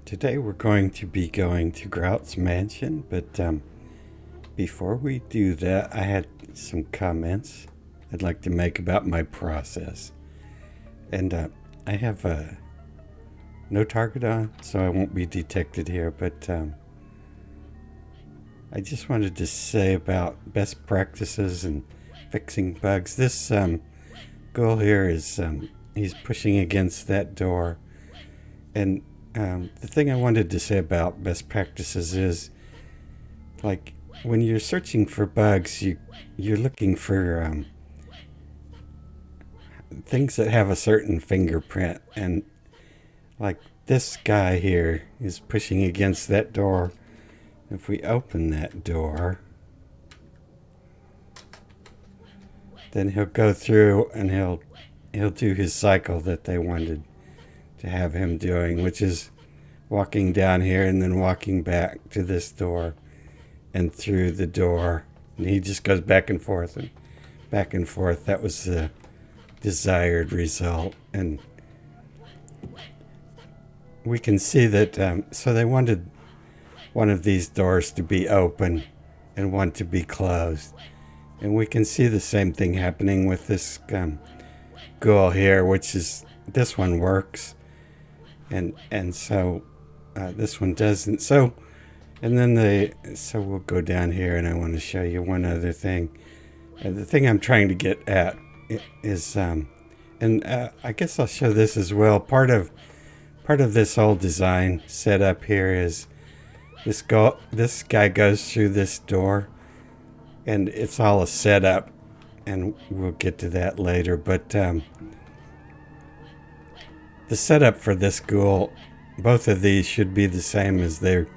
Today we're going to be going to Grout Mansion, but before we do that, I had some comments I'd like to make about my process. And I have no target on, so I won't be detected here, but I just wanted to say about best practices and fixing bugs. This girl here is, he's pushing against that door, and the thing I wanted to say about best practices is, like, when you're searching for bugs, you're looking for things that have a certain fingerprint, and like this guy here is pushing against that door. If we open that door, then he'll go through and he'll do his cycle that they wanted to have him doing, which is walking down here and then walking back to this door and through the door. And he just goes back and forth and back and forth. That was the desired result. And we can see that, so they wanted one of these doors to be open and one to be closed. And we can see the same thing happening with this ghoul here, which is, this one works. And so this one doesn't. So, and then so we'll go down here, and I want to show you one other thing. The thing I'm trying to get at is, and I guess I'll show this as well. Part of this whole design setup here is this guy goes through this door, and it's all a setup, and we'll get to that later. But the setup for this ghoul, both of these should be the same as they're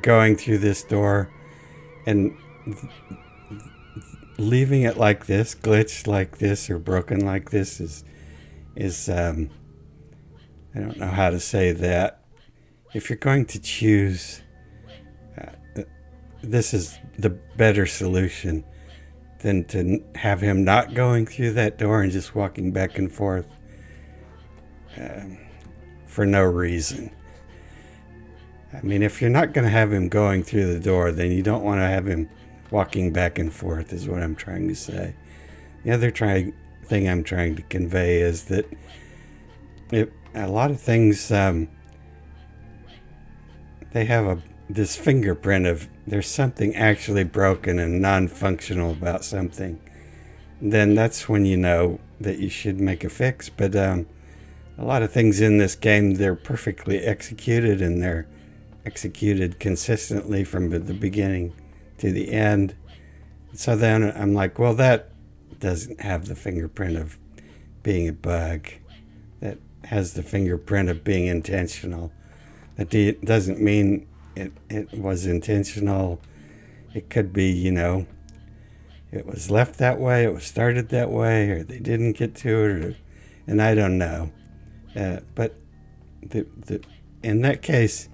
going through this door, and leaving it like this, glitched like this, or broken like this is I don't know how to say that. If you're going to choose, this is the better solution than to have him not going through that door and just walking back and forth for no reason. I mean, if you're not going to have him going through the door, then you don't want to have him walking back and forth, is what I'm trying to say. The other thing I'm trying to convey is that a lot of things, they have this fingerprint of there's something actually broken and non-functional about something. Then that's when you know that you should make a fix. But a lot of things in this game, they're perfectly executed, and they're executed consistently from the beginning to the end. So then I'm like, well, that doesn't have the fingerprint of being a bug. That has the fingerprint of being intentional. That doesn't mean it was intentional. It could be, it was left that way, it was started that way, or they didn't get to it, and I don't know. But in that case,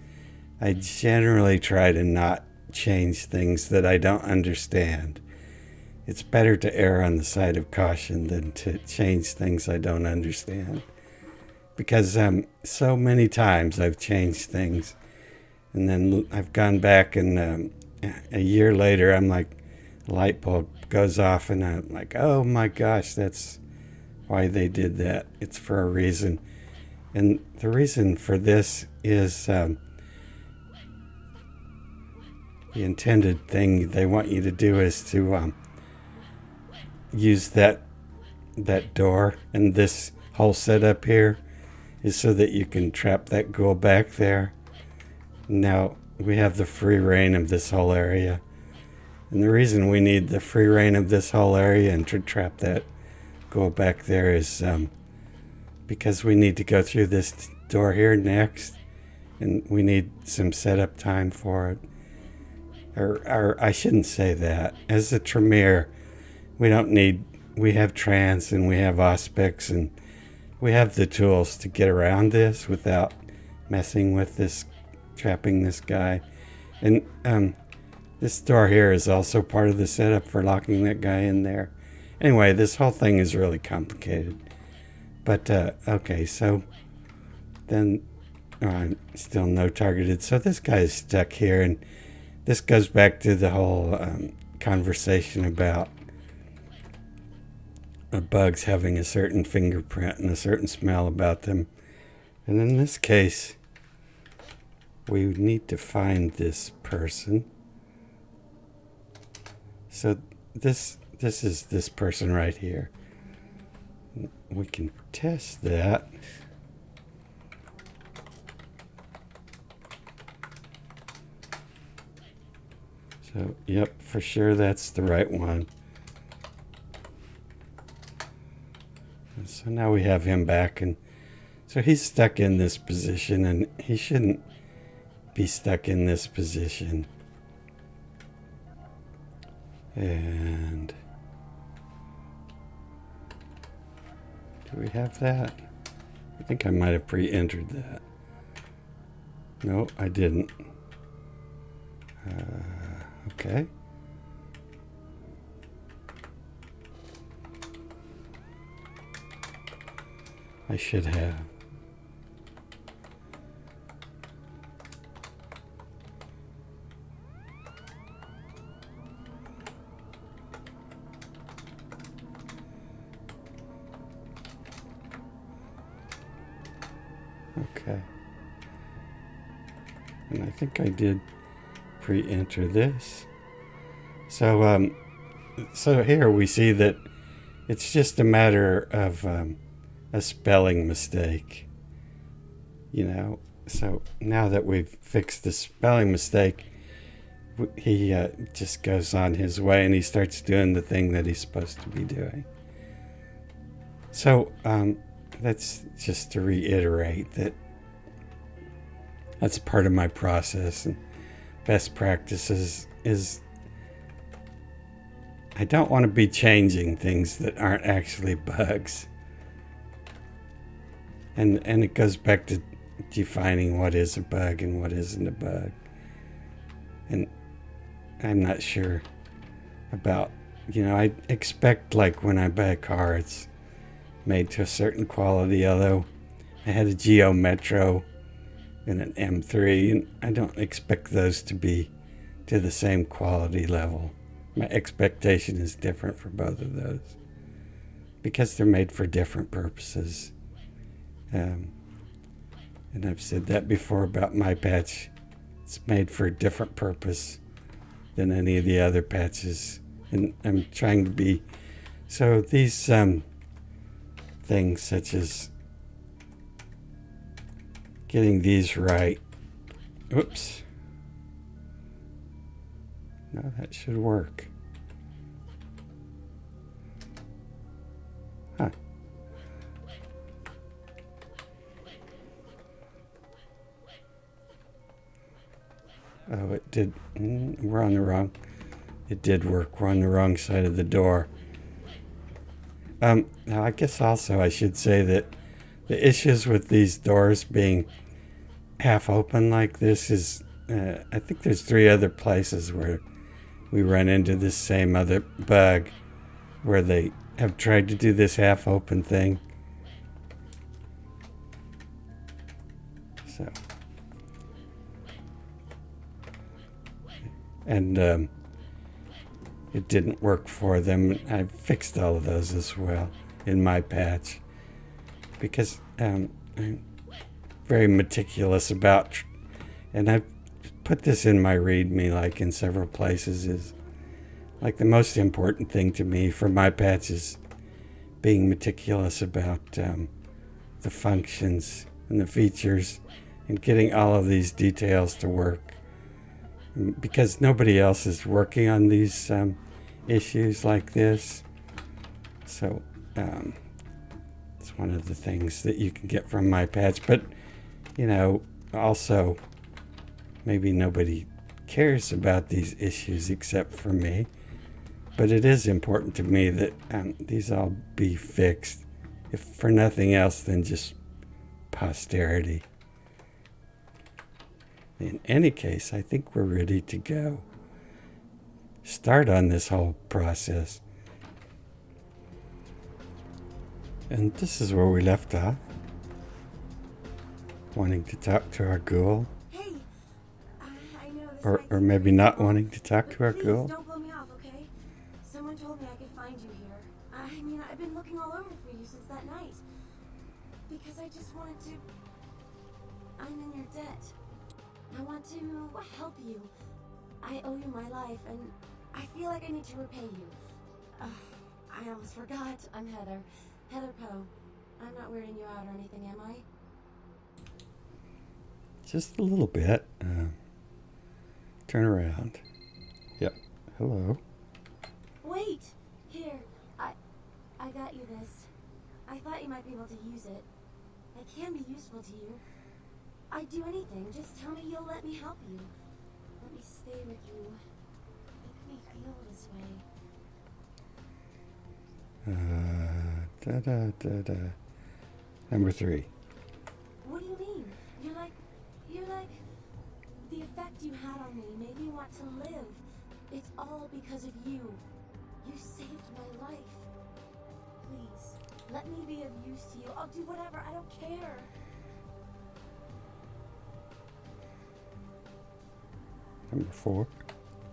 I generally try to not change things that I don't understand. It's better to err on the side of caution than to change things I don't understand. Because so many times I've changed things, and then I've gone back, and a year later I'm like, the light bulb goes off, and I'm like, oh my gosh, that's why they did that. It's for a reason. And the reason for this is the intended thing they want you to do is to use that door, and this whole setup here is so that you can trap that ghoul back there. Now we have the free reign of this whole area, and the reason we need the free reign of this whole area and to trap that ghoul back there is because we need to go through this door here next, and we need some setup time for it. Or I shouldn't say that. As a Tremere, we have trans, and we have Auspex, and we have the tools to get around this without messing with this, trapping this guy. And this door here is also part of the setup for locking that guy in there. Anyway, this whole thing is really complicated. But, okay, so then Still no targeted. So this guy is stuck here, and this goes back to the whole conversation about bugs having a certain fingerprint and a certain smell about them. And in this case, we need to find this person. So this is this person right here. We can test that. So, yep, for sure that's the right one. And so now we have him back, and so he's stuck in this position, and he shouldn't be stuck in this position. And do we have that? I think I might have pre-entered that. No, I didn't. Okay. I should have. Okay. And I think I did pre-enter this. So, so here we see that it's just a matter of a spelling mistake. You know, so now that we've fixed the spelling mistake, he just goes on his way and he starts doing the thing that he's supposed to be doing. So, that's just to reiterate that that's part of my process, and best practices is I don't want to be changing things that aren't actually bugs. And it goes back to defining what is a bug and what isn't a bug. And I'm not sure about, you know, I expect, like, when I buy a car, it's made to a certain quality, although I had a Geo Metro and an M3, and I don't expect those to be to the same quality level. My expectation is different for both of those because they're made for different purposes. And I've said that before about my patch. It's made for a different purpose than any of the other patches. And I'm trying to be... So these things such as getting these right. Oops. No, that should work. Huh. Oh, it did. We're on the wrong. It did work. We're on the wrong side of the door. Now, I guess also I should say that the issues with these doors being half open like this is, I think there's 3 other places where we run into this same other bug where they have tried to do this half open thing. So, and it didn't work for them. I fixed all of those as well in my patch because I'm very meticulous about, and I've put this in my README, like in several places, is like the most important thing to me for my patch is being meticulous about the functions and the features and getting all of these details to work, because nobody else is working on these issues like this. So it's one of the things that you can get from my patch. But, you know, also maybe nobody cares about these issues except for me. But it is important to me that these all be fixed, if for nothing else than just posterity. In any case, I think we're ready to go. Start on this whole process. And this is where we left off. wanting to talk to our ghoul. Hey, I know this Or, might or seem maybe crazy, not Mom, wanting to talk but to our please ghoul. don't blow me off, okay? Someone told me I could find you here. I mean, I've been looking all over for you since that night. Because I just wanted to... I'm in your debt. I want to help you. I owe you my life, and I feel like I need to repay you. I almost forgot. I'm Heather. Heather Poe. I'm not weirding you out or anything, am I? Just a little bit. Turn around. Yep. Hello. Wait! Here, I got you this. I thought you might be able to use it. I can be useful to you. I'd do anything. Just tell me you'll let me help you. Let me stay with you. Make me feel this way. Number 3. What do you mean? You're like... The effect you had on me made me want to live. It's all because of you. You saved my life. Please, let me be of use to you. I'll do whatever. I don't care. Number 4.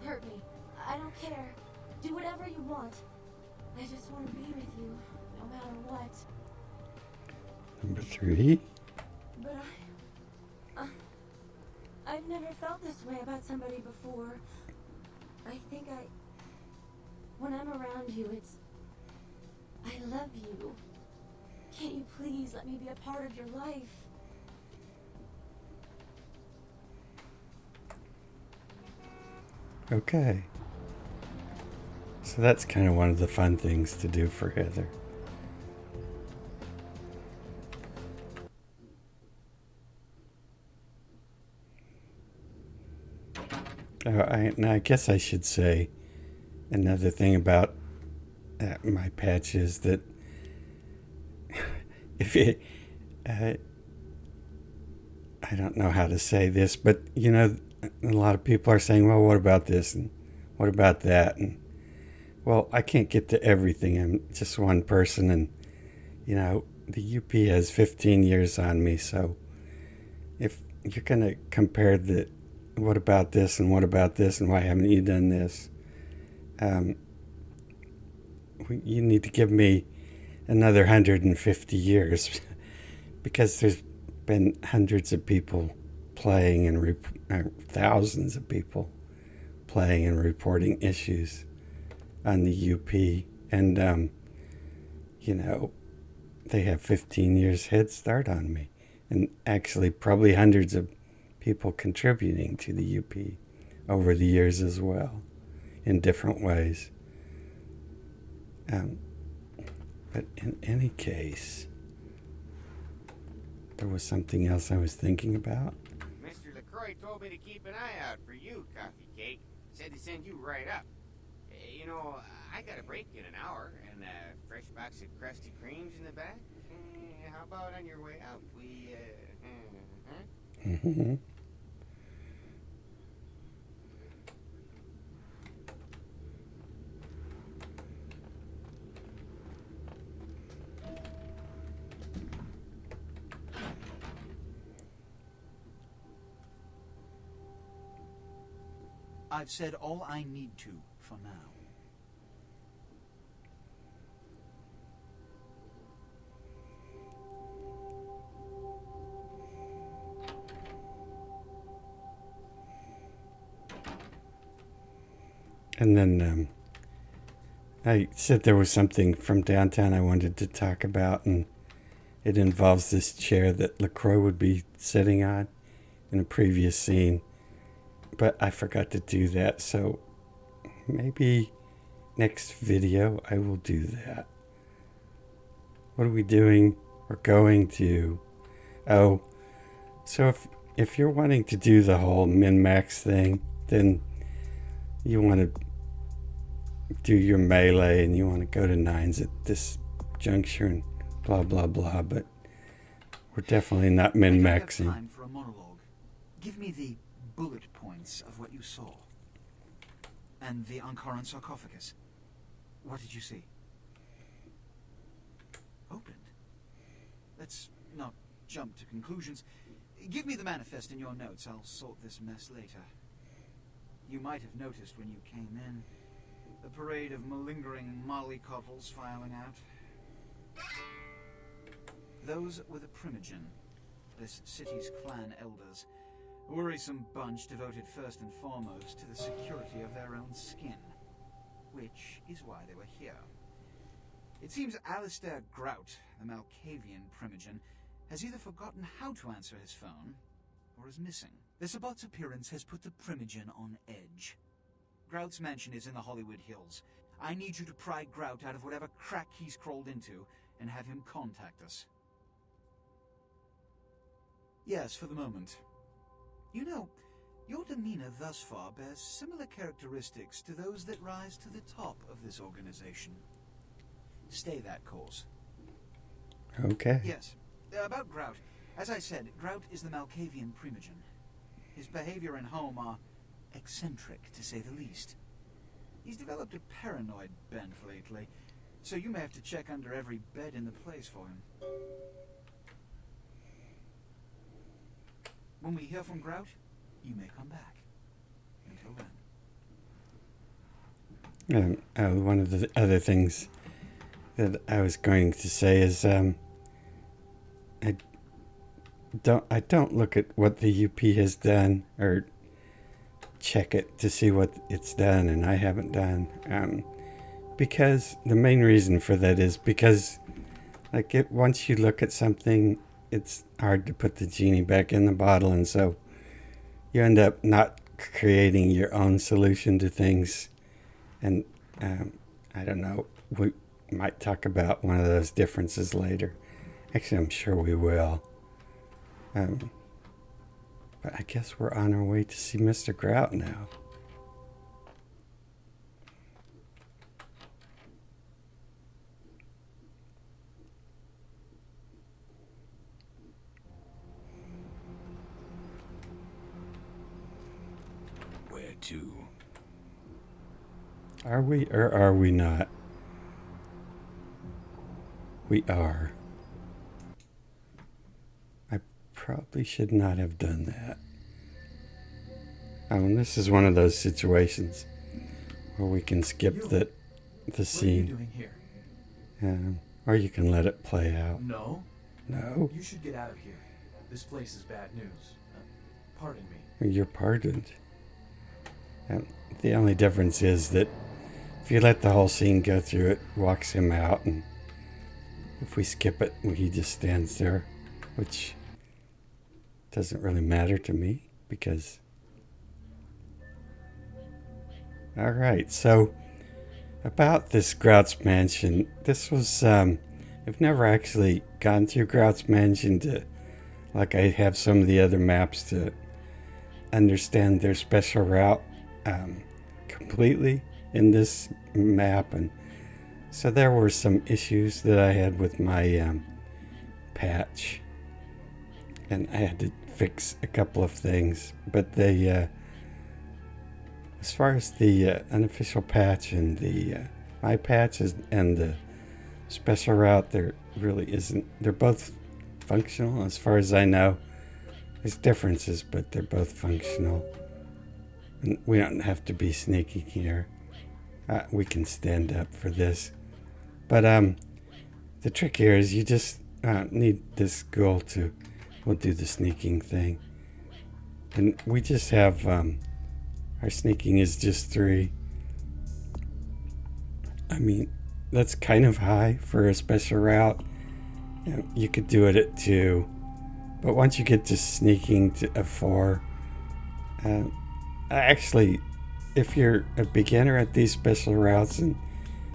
Hurt me. I don't care. Do whatever you want. I just want to be with you, no matter what. Number 3. But I've never felt this way about somebody before. I think when I'm around you, I love you. Can't you please let me be a part of your life? Okay. So that's kind of one of the fun things to do for Heather. I guess I should say another thing about my patch is that if it, I don't know how to say this, but you know, a lot of people are saying, well, what about this and what about that? And well, I can't get to everything. I'm just one person, and you know, the UP has 15 years on me, so if you're going to compare the what about this and what about this and why haven't you done this, you need to give me another 150 years because there's been hundreds of people playing and thousands of people playing and reporting issues on the UP, and you know, they have 15 years head start on me, and actually probably hundreds of people contributing to the UP over the years as well in different ways. But in any case, there was something else I was thinking about. Mr. LaCroix told me to keep an eye out for you, Coffee Cake. Said to send you right up. You know, I got a break in an hour, and a fresh box of Krusty Kremes in the back. How about on your way out, we, Mm-hmm. I've said all I need to for now. And then I said there was something from downtown I wanted to talk about, and it involves this chair that LaCroix would be sitting on in a previous scene. But I forgot to do that, so maybe next video I will do that. What are we doing? We're going to... Oh, so if you're wanting to do the whole min-max thing, then you want to do your melee and you want to go to 9s at this juncture and blah, blah, blah, but we're definitely not min-maxing. I don't have time for a monologue. Give me the bullet points of what you saw. And the Ankaran sarcophagus. What did you see? Opened. Let's not jump to conclusions. Give me the manifest in your notes. I'll sort this mess later. You might have noticed when you came in, the parade of malingering mollycoddles filing out. Those were the Primogen, this city's clan elders, a worrisome bunch devoted first and foremost to the security of their own skin, which is why they were here. It seems Alistair Grout, the Malkavian Primogen, has either forgotten how to answer his phone, or is missing. The Sabbat's appearance has put the Primogen on edge. Grout's mansion is in the Hollywood Hills. I need you to pry Grout out of whatever crack he's crawled into, and have him contact us. Yes, for the moment. You know, your demeanor thus far bears similar characteristics to those that rise to the top of this organization. Stay that course. Okay. Yes. About Grout. As I said, Grout is the Malkavian Primogen. His behavior and home are eccentric, to say the least. He's developed a paranoid bent lately, so you may have to check under every bed in the place for him. When we hear from Grout, you may come back. Until then. One of the other things that I was going to say is I don't look at what the UP has done or check it to see what it's done and I haven't done, because the main reason for that is because once you look at something, it's hard to put the genie back in the bottle, and so you end up not creating your own solution to things. And I don't know, we might talk about one of those differences later. Actually, I'm sure we will. But I guess we're on our way to see Mr. Grout now. Where to? Are we or are we not? We are. I probably should not have done that. And this is one of those situations where we can skip the What are you scene, doing here? or you can let it play out. No? No, You should get out of here. This place is bad news. Pardon me. you're pardoned. The only difference is that if you let the whole scene go through, it walks him out, and if we skip it, he just stands there, which doesn't really matter to me because... Alright, so about this Grout's Mansion, this was, I've never actually gone through Grout's Mansion to, like I have some of the other maps, to understand their special route completely in this map, and so there were some issues that I had with my patch, and I had to fix a couple of things, but they as far as the unofficial patch and the my patches and the special route, there really isn't. They're both functional as far as I know. There's differences, but they're both functional. And we don't have to be sneaky here. We can stand up for this. But the trick here is you just need this girl to will do the sneaking thing. And we just have our sneaking is just 3. I mean, that's kind of high for a special route. You could do it at 2. But once you get to sneaking to a 4, actually, if you're a beginner at these special routes and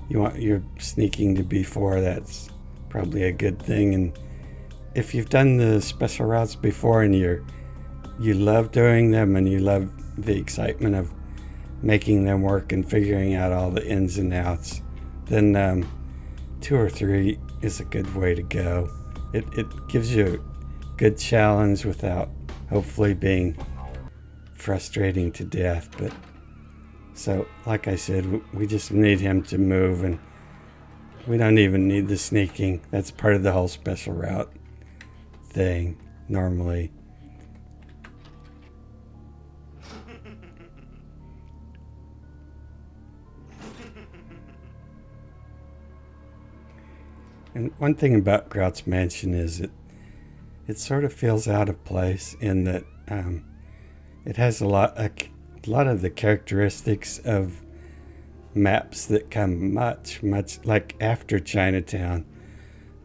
you want your sneaking to be 4, that's probably a good thing. And if you've done the special routes before and you love doing them and you love the excitement of making them work and figuring out all the ins and outs, then 2 or 3 is a good way to go. It gives you a good challenge without hopefully being frustrating to death. But so, like I said, we just need him to move, and we don't even need the sneaking. That's part of the whole special route thing normally. And one thing about Grout's Mansion is it sort of feels out of place in that it has a lot of the characteristics of maps that come much like after Chinatown.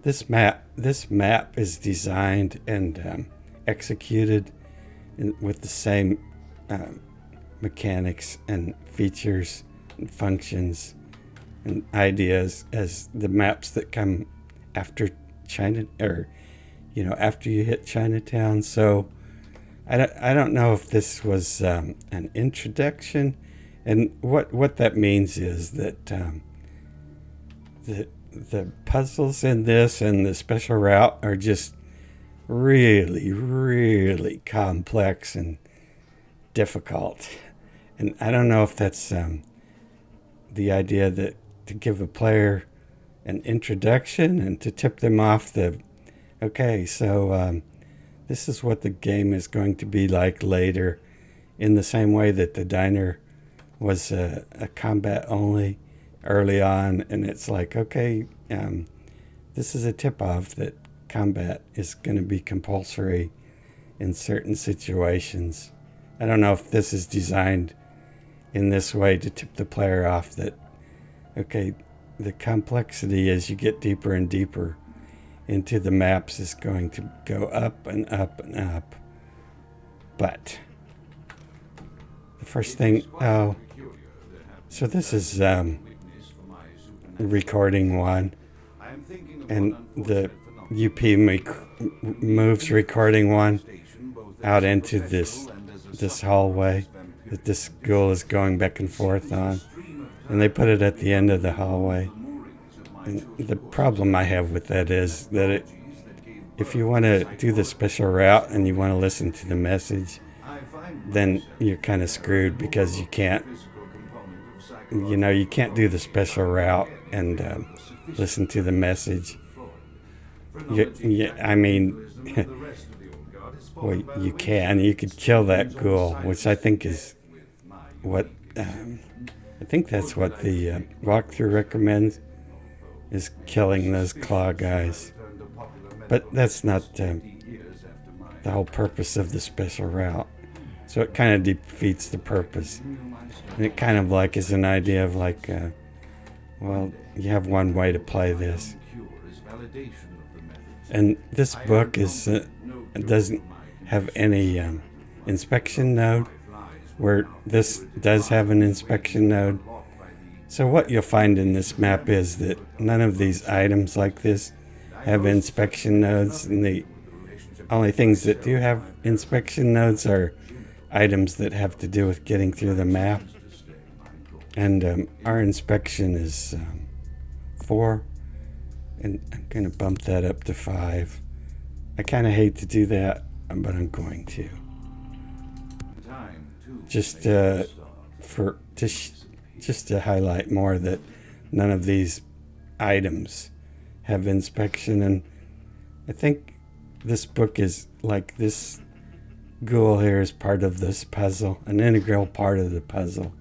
This map is designed and executed with the same mechanics and features and functions and ideas as the maps that come after after you hit Chinatown. So I don't know if this was an introduction, and what that means is that the puzzles in this and the special route are just really, really complex and difficult. And I don't know if that's the idea that to give a player an introduction and to tip them off this is what the game is going to be like later, in the same way that the diner was a combat only early on, and it's like, okay, this is a tip-off that combat is going to be compulsory in certain situations. I don't know if this is designed in this way to tip the player off that, okay, the complexity as you get deeper and deeper into the maps is going to go up and up and up. But the first thing, so this is recording one, and the UP moves recording one out into this hallway that this ghoul is going back and forth on, and they put it at the end of the hallway. And the problem I have with that is that if you want to do the special route and you want to listen to the message, then you're kind of screwed, because you can't do the special route and listen to the message. Well, you could kill that ghoul, which I think is what I think that's what the walkthrough recommends, is killing those claw guys. But that's not the whole purpose of the special route. So it kind of defeats the purpose. And it kind of like is an idea of like, well, you have one way to play this. And this book doesn't have any inspection node, where this does have an inspection node. So what you'll find in this map is that none of these items like this have inspection nodes, and the only things that do have inspection nodes are items that have to do with getting through the map. And our inspection is 4, and I'm going to bump that up to 5. I kind of hate to do that, but I'm going to. Just to highlight more that none of these items have inspection. And I think this book is like, this ghoul here is part of this puzzle, an integral part of the puzzle.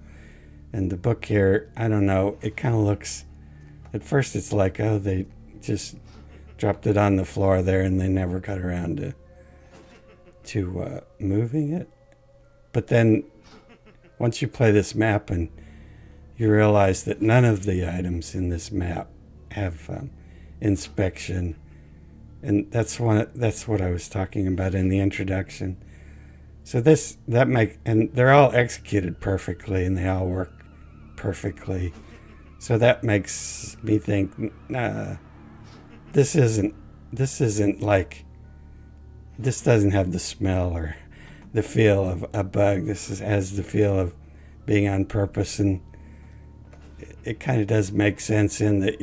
And the book here, I don't know, it kind of looks, at first it's like, oh, they just dropped it on the floor there and they never got around to moving it. But then once you play this map and you realize that none of the items in this map have inspection, and that's what I was talking about in the introduction. So and they're all executed perfectly and they all work perfectly. So that makes me think, this isn't like, this doesn't have the smell or the feel of a bug. This has the feel of being on purpose, and it kind of does make sense in that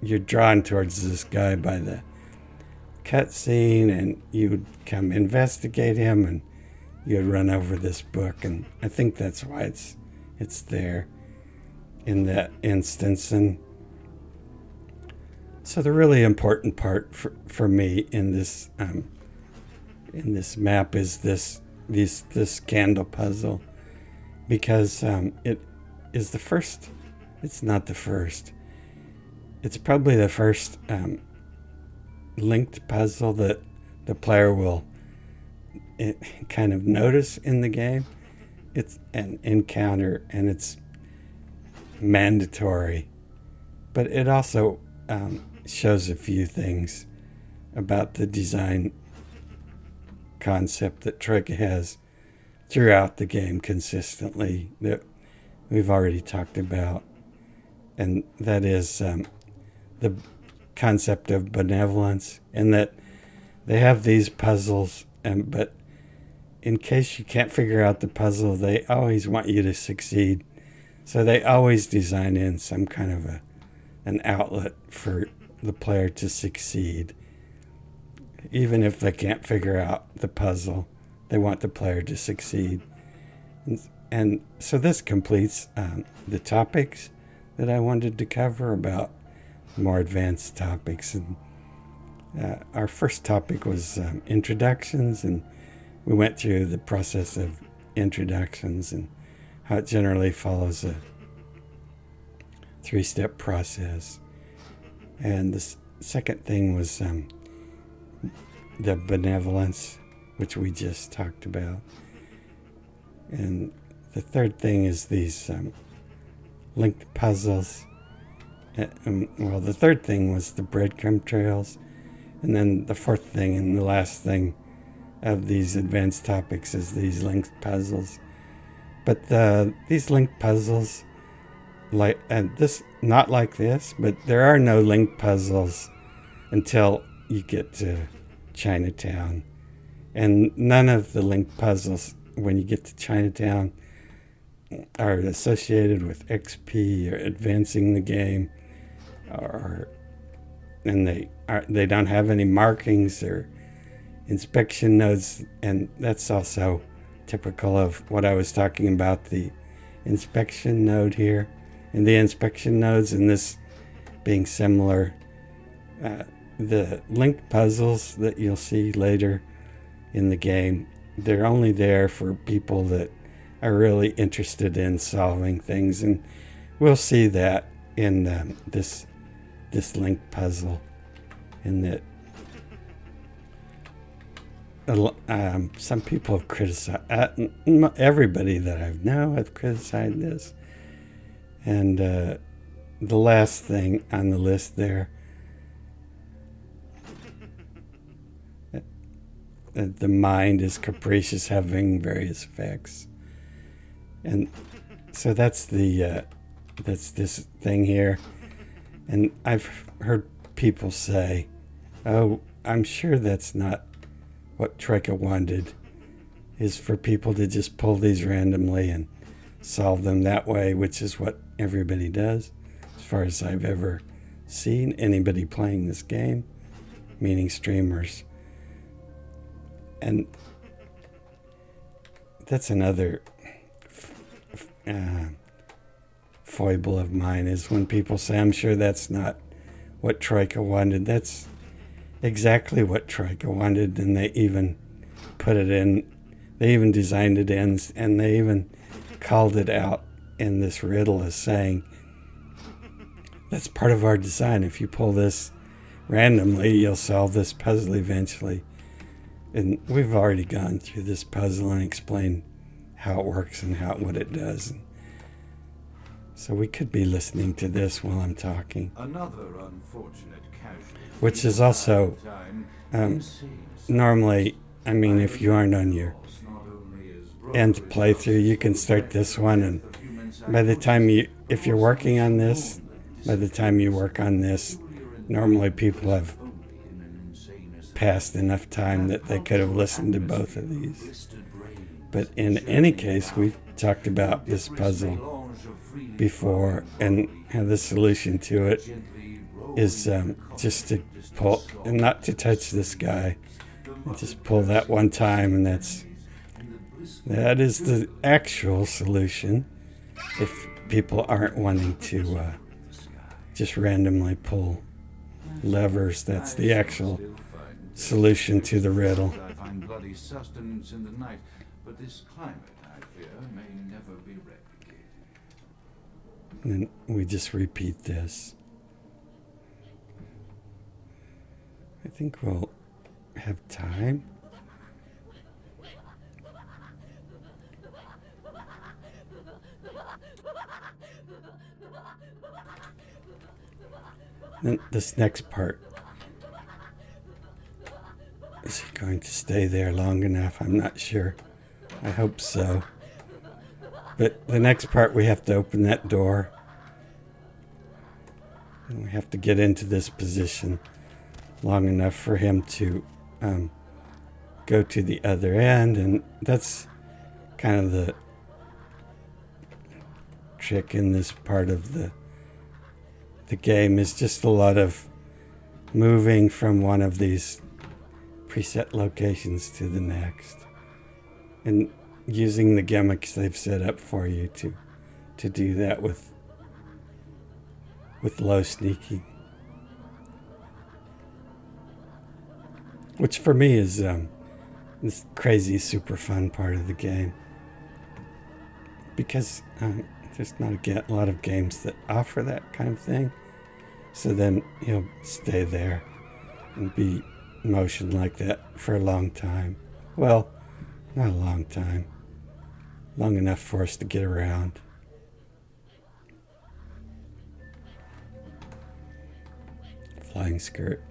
you're drawn towards this guy by the cutscene, and you would come investigate him, and you'd run over this book, and I think that's why it's there in that instance. And so the really important part for me in this map is this candle puzzle, because it is the first. It's not the first. It's probably the first linked puzzle that the player will kind of notice in the game. It's an encounter, and it's mandatory, but it also shows a few things about the design concept that Troika has throughout the game consistently that we've already talked about, and that is the concept of benevolence, and that they have these puzzles, but in case you can't figure out the puzzle, they always want you to succeed. So they always design in some kind of an outlet for the player to succeed. Even if they can't figure out the puzzle, they want the player to succeed. And so this completes the topics that I wanted to cover about more advanced topics. And our first topic was introductions, and we went through the process of introductions and how it generally follows a 3-step process. And the second thing was the benevolence, which we just talked about. And the third thing is these linked puzzles. Well, the third thing was the breadcrumb trails. And then the fourth thing and the last thing of these advanced topics is these linked puzzles. But these linked puzzles, not like this, but there are no linked puzzles until you get to Chinatown. And none of the linked puzzles, when you get to Chinatown, are associated with XP or advancing the game, and they don't have any markings or inspection nodes, and that's also typical of what I was talking about, the inspection node here, and the inspection nodes, and this being similar. The linked puzzles that you'll see later in the game, they're only there for people that are really interested in solving things, and we'll see that in this linked puzzle, in that some people have criticized, everybody that I know have criticized this. And the last thing on the list there, the mind is capricious, having various effects. And so that's this thing here. And I've heard people say, oh, I'm sure that's not what Troika wanted, is for people to just pull these randomly and solve them that way, which is what everybody does, as far as I've ever seen anybody playing this game, meaning streamers. And that's another foible of mine, is when people say, I'm sure that's not what Troika wanted. That's exactly what Troika wanted, and they even put it in, they even designed it in, and they even called it out in this riddle as saying, that's part of our design. If you pull this randomly, you'll solve this puzzle eventually. And we've already gone through this puzzle and explained how it works and what it does. So we could be listening to this while I'm talking. Another unfortunate casualty, which is also normally, I mean, if you aren't on your end playthrough, you can start this one, and by the time if you're working on this, by the time you work on this, normally people have passed enough time that they could have listened to both of these. But in any case, we've talked about this puzzle before, and the solution to it is just to pull, and not to touch this guy, and just pull that one time, and that is the actual solution. If people aren't wanting to just randomly pull levers, that's the actual solution to the riddle. I find bloody sustenance in the night, but this climate, I fear, may never be replicated. And then we just repeat this. I think we'll have time. Then this next part. Is he going to stay there long enough? I'm not sure. I hope so. But the next part, we have to open that door. And we have to get into this position long enough for him to go to the other end. And that's kind of the trick in this part of the game, is just a lot of moving from one of these preset locations to the next, and using the gimmicks they've set up for you to do that with low sneaking, which for me is this crazy super fun part of the game, because there's not a lot of games that offer that kind of thing. So then he'll stay there and be motion like that for a long time. Well, not a long time. Long enough for us to get around. Flying skirt.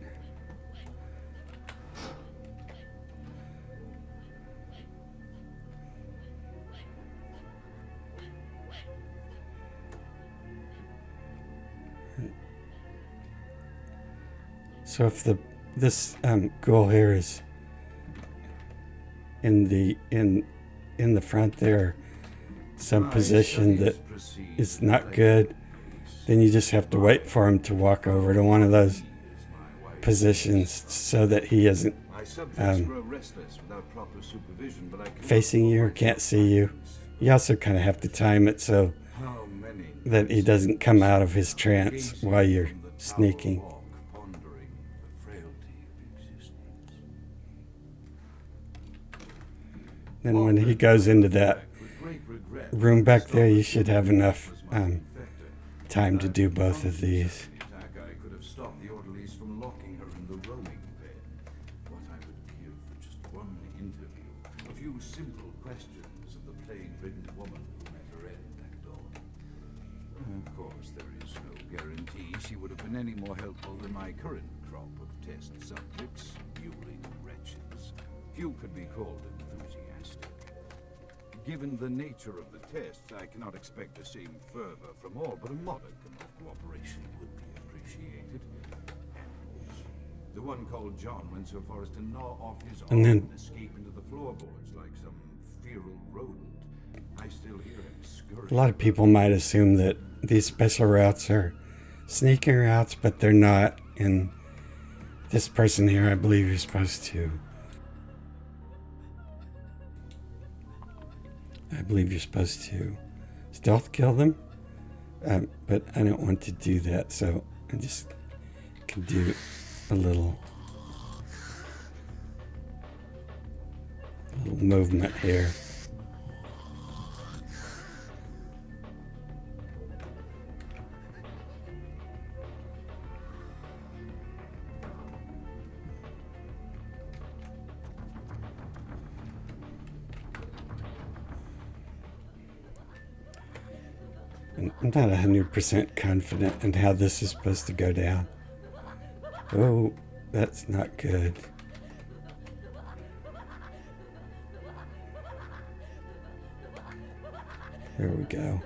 So if this ghoul here is in the front there, some position that is not good, then you just have to wait for him to walk over to one of those positions so that he isn't facing you or can't see you. You also kind of have to time it so that he doesn't come out of his trance while you're sneaking. Then when he goes into that room back there, you should have enough time to do both of these. I could have stopped the orderlies from locking her in the roaming bed. What I would give for just one interview, a few simple questions of the plague-ridden woman who met her end that dawn. Of course, there is no guarantee she would have been any more helpful than my current crop of test subjects, mewling wretches. Few could be called enthusiastic. Given the nature of the tests, I cannot expect the same fervor from all, but a modicum of cooperation would be appreciated. The one called John went so far as to gnaw off his arm and escape into the floorboards like some feral rodent. I still hear him scurrying. A lot of people might assume that these special routes are sneaking routes, but they're not. And this person here, I believe you're supposed to stealth kill them, but I don't want to do that, so I just can do a little movement here. I'm not 100% confident in how this is supposed to go down. Oh, that's not good. There we go.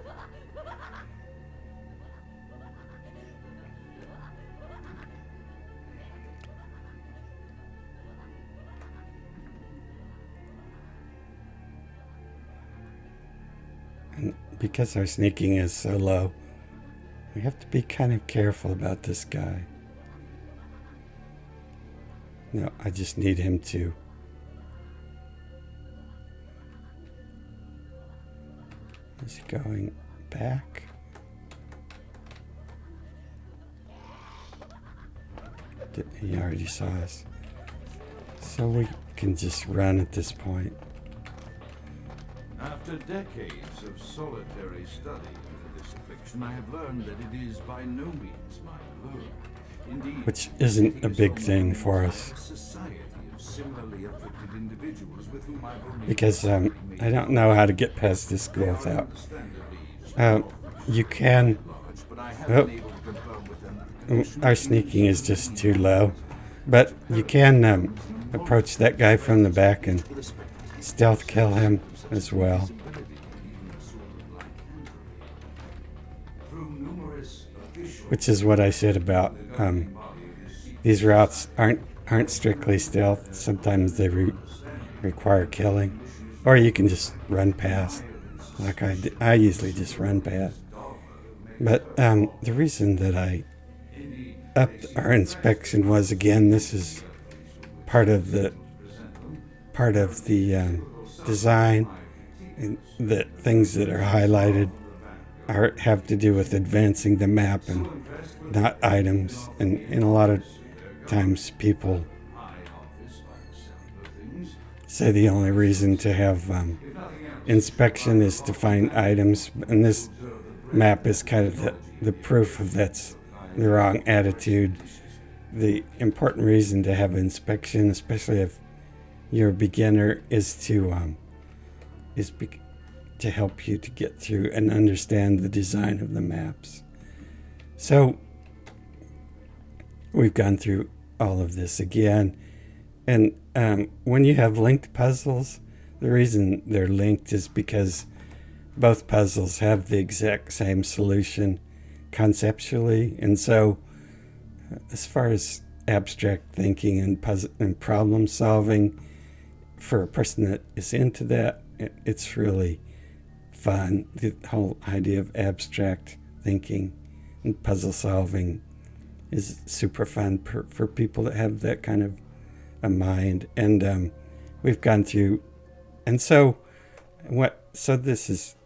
And because our sneaking is so low, we have to be kind of careful about this guy. No, I just need him to. Is he going back? He already saw us. So we can just run at this point. After decades of solitary study into this affliction, I have learned that it is by no means my alone. Indeed, which isn't a big thing for us. society of similarly afflicted individuals with whom I've only Because I don't know how to get past this school without. understandably You can. large, but I have Oh, been able to confirm with them our sneaking is just too low. But you can approach that guy from the back and stealth kill him as well. Which is what I said about these routes aren't strictly stealth. Sometimes they require killing, or you can just run past. Like I usually just run past. But the reason that I upped our inspection was, again, this is part of the design, and the things that are highlighted have to do with advancing the map and not items. And a lot of times people say the only reason to have inspection is to find items, and this map is kind of the proof of that's the wrong attitude. The important reason to have inspection, especially if you're a beginner, is to help you to get through and understand the design of the maps. So we've gone through all of this again, and when you have linked puzzles, the reason they're linked is because both puzzles have the exact same solution conceptually. And so as far as abstract thinking and puzzle and problem solving, for a person that is into that, it's really fun. The whole idea of abstract thinking and puzzle solving is super fun for people that have that kind of a mind. And we've gone through, and so this is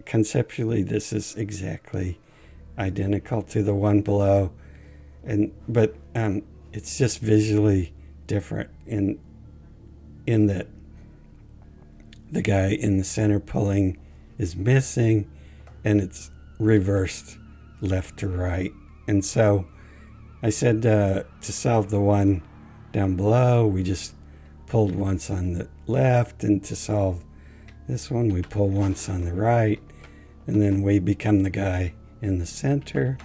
conceptually, this is exactly identical to the one below, but it's just visually different in that the guy in the center pulling is missing, and it's reversed left to right. And so I said to solve the one down below, we just pulled once on the left, and to solve this one, we pull once on the right, and then we become the guy in the center.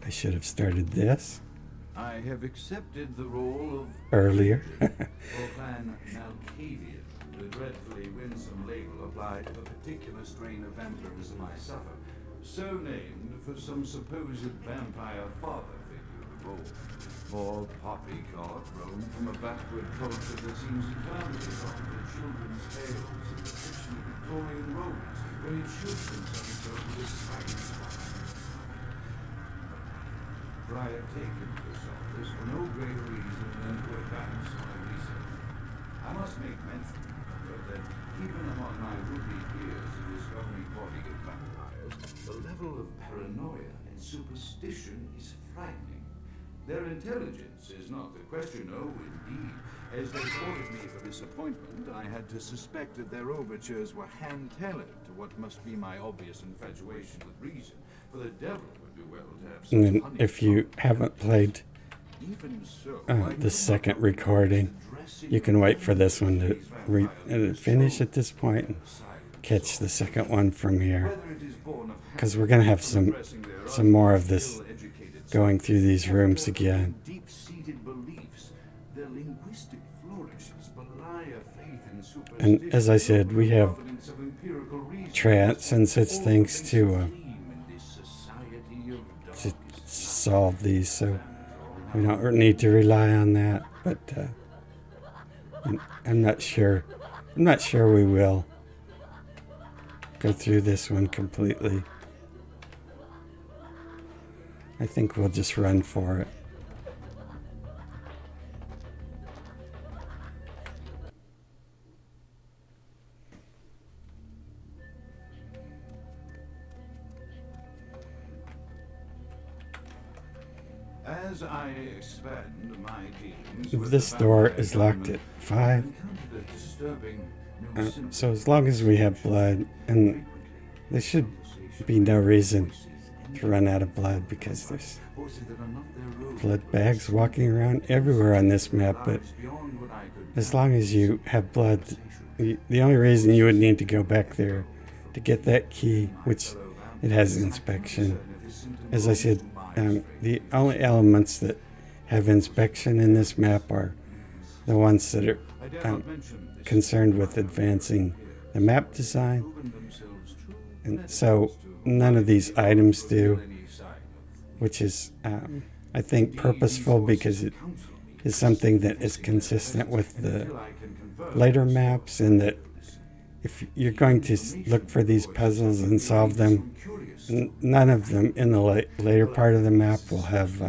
I should have started this I have accepted the role of earlier. Clan Malkavian, the dreadfully winsome label applied to a particular strain of vampirism I suffer, so named for some supposed vampire father figure. Or poppycock grown from a backward culture that seems entirely fond of children's tales and the fiction of Victorian romance, when it should concern itself with the science. For I have taken this office for no greater reason than to advance my research. I must make mention, however, that even among my would-be peers in discovering body of vampires, the level of paranoia and superstition is frightening. Their intelligence is not the question, oh, indeed. As they courted me for this appointment, I had to suspect that their overtures were hand-tailored to what must be my obvious infatuation with reason, for the devil would do well to have some And then if you haven't played even so, the second recording, you can wait for this one to finish at this point and catch the second one from here, because we're going to have some more of this going through these rooms again. deep-seated beliefs, their linguistic flourishes belie a faith in superstition. And as I said, we have Providence of empirical reason. trance and such things to In this society of solve these, so we don't need to rely on that. But I'm not sure. I'm not sure we will go through this one completely. I think we'll just run for it. As I expand my dealings with This the door vampire is locked government, at 5. I encountered a disturbing So as long as we have blood, and there should be no reason to run out of blood because there's blood bags walking around everywhere on this map, but as long as you have blood, the only reason you would need to go back there to get that key, which it has inspection. As I said, the only elements that have inspection in this map are the ones that are concerned with advancing the map design. And so none of these items do, which is, I think, purposeful because it is something that is consistent with the later maps, and that if you're going to look for these puzzles and solve them, none of them in the later part of the map will have,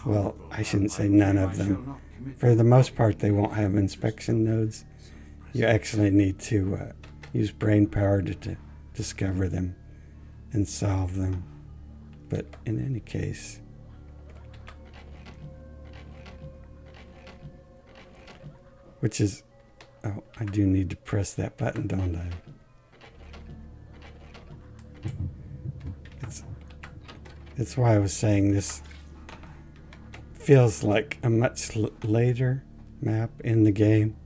well, I shouldn't say none of them. For the most part, they won't have inspection nodes. You actually need to use brain power to discover them and solve them. But in any case, which is, oh, I do need to press that button, don't I? That's why I was saying this feels like a much later map in the game.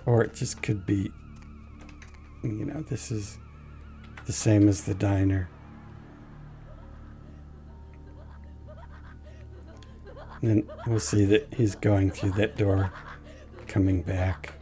Or it just could be, you know, this is the same as the diner. And then we'll see that he's going through that door, coming back.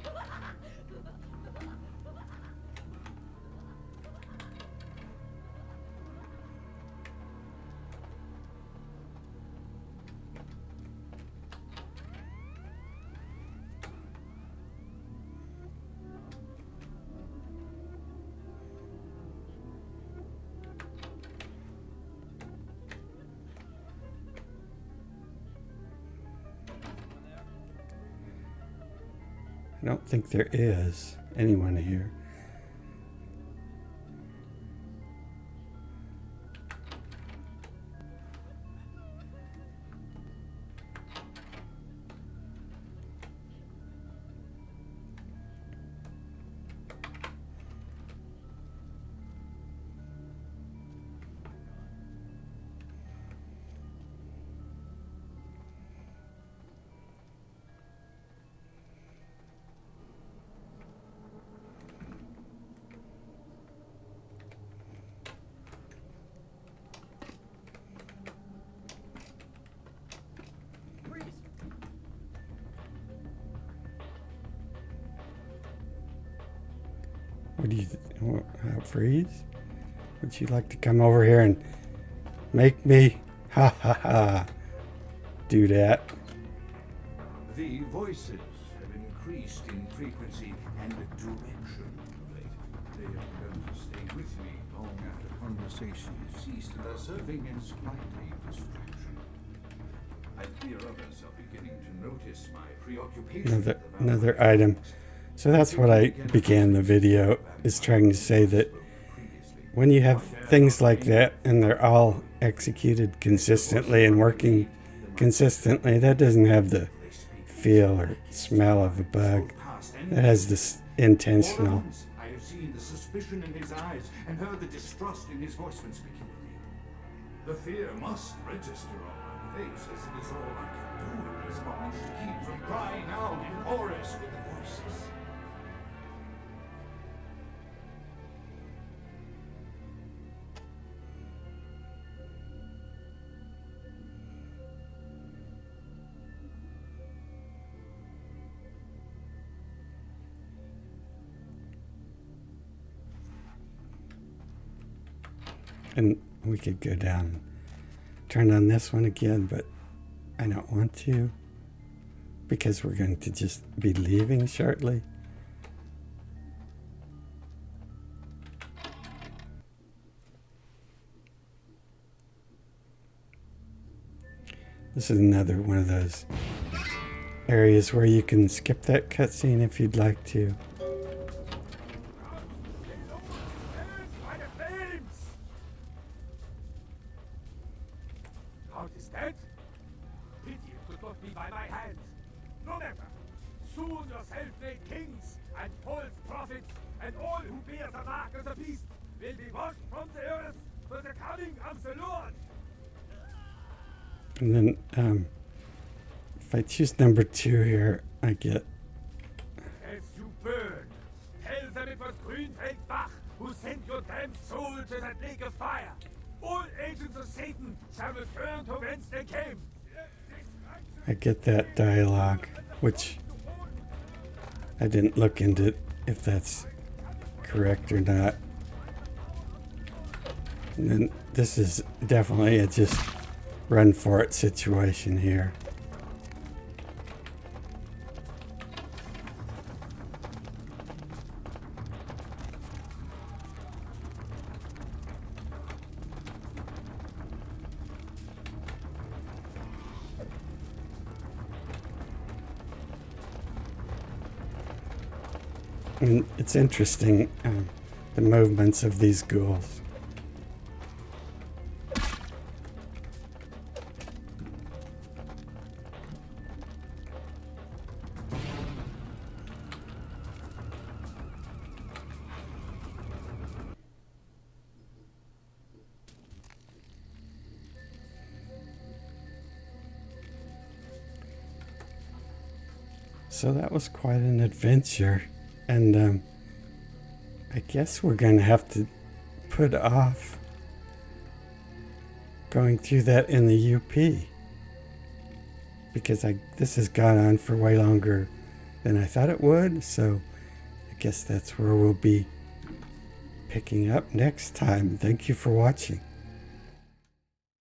I don't think there is anyone here. What do you freeze? Would you like to come over here and make me do that? The voices have increased in frequency and direction of late. They have begun to stay with me long after conversation has ceased and are serving as quite a distraction. I fear others are beginning to notice my preoccupation. Another item. So that's what I began the video, is trying to say that when you have things like that and they're all executed consistently and working consistently, that doesn't have the feel or smell of a bug. That has this intentional. I have seen the suspicion in his eyes and heard the distrust in his voice when speaking with me. The fear must register on my face, as it is all I can do in response to keep from crying out in chorus with the voices. And we could go down and turn on this one again, but I don't want to because we're going to just be leaving shortly. This is another one of those areas where you can skip that cutscene if you'd like to. soon your self-made kings and false prophets and all who bear the mark of the beast will be washed from the earth for the coming of the Lord. And then if I choose number 2 here, I get As you burn, tell them it was Grünfeld Bach who sent your damned soul to that lake of fire. All agents of Satan shall return to whence they came. I get that dialogue, which I didn't look into if that's correct or not. And then this is definitely a just run for it situation here. And it's interesting, the movements of these ghouls. So that was quite an adventure. And I guess we're going to have to put off going through that in the UP. Because this has gone on for way longer than I thought it would. So I guess that's where we'll be picking up next time. Thank you for watching.